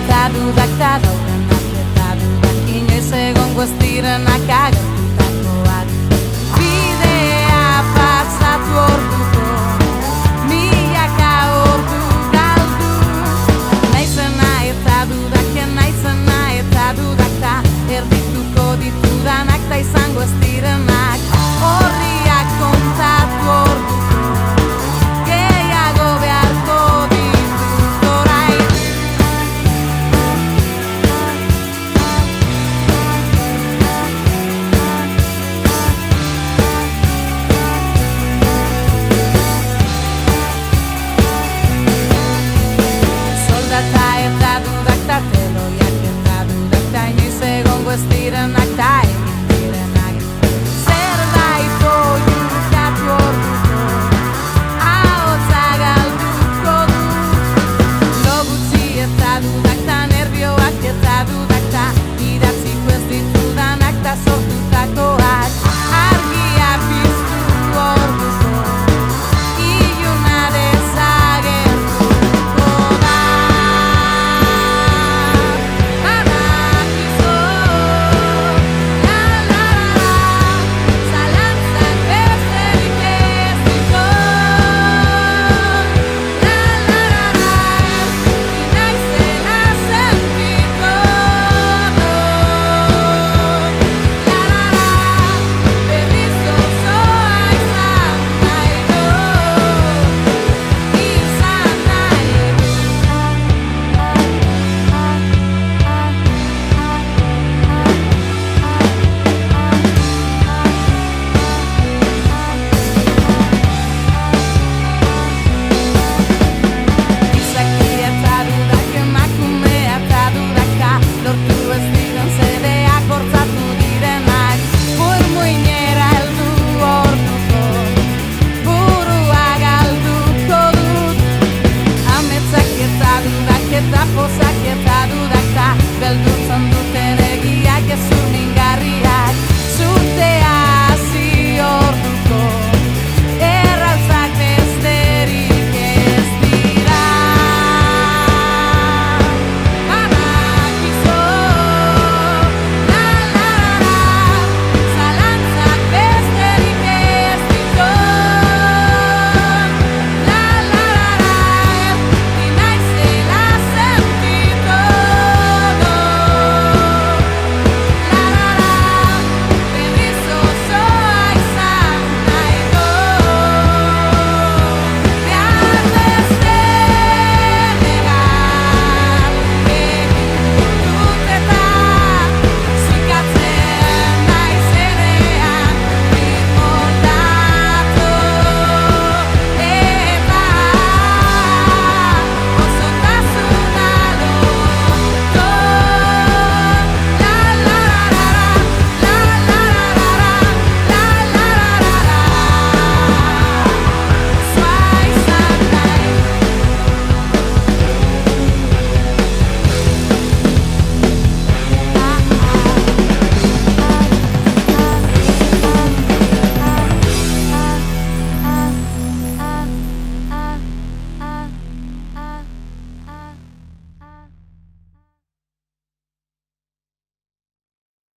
eta dudak ta daudenak eta dudak inoiz egongo ez direnak agertutakoak. Bidea pasatu orduko milaka ordu galdu. Naizena eta dudak ta erdituko ditudanak ta izango ez direnak. Horriak kontatu orduko gehiago beharko ditut orain. Soldata eta dudak ta teloiak eta dudak ta inoiz egongo ez direnak ta egin direnak. Zerbait oiukatu orduko ahotsa galduko dut. Lo gutxi eta dudak ta nervioak eta dudak ta idatziko ez ditudanak ta sortutakoak. Argia piztu orduko iluna desagertuko da. Badakizu, la la la, zalantzak besterik ez ditu. La la la, naizena sentiko dut. La la la, berriz gozoa izan nahi dut. Izan nahi Gizakia eta dudak, emakumea eta dudaka, lortu ez diren zedeak bortzatu direnak. Muinera heldu orduko burua galduko dut. Ametsak eta dudak eta pozak eta dudaka, beldurtzen duten egiak ez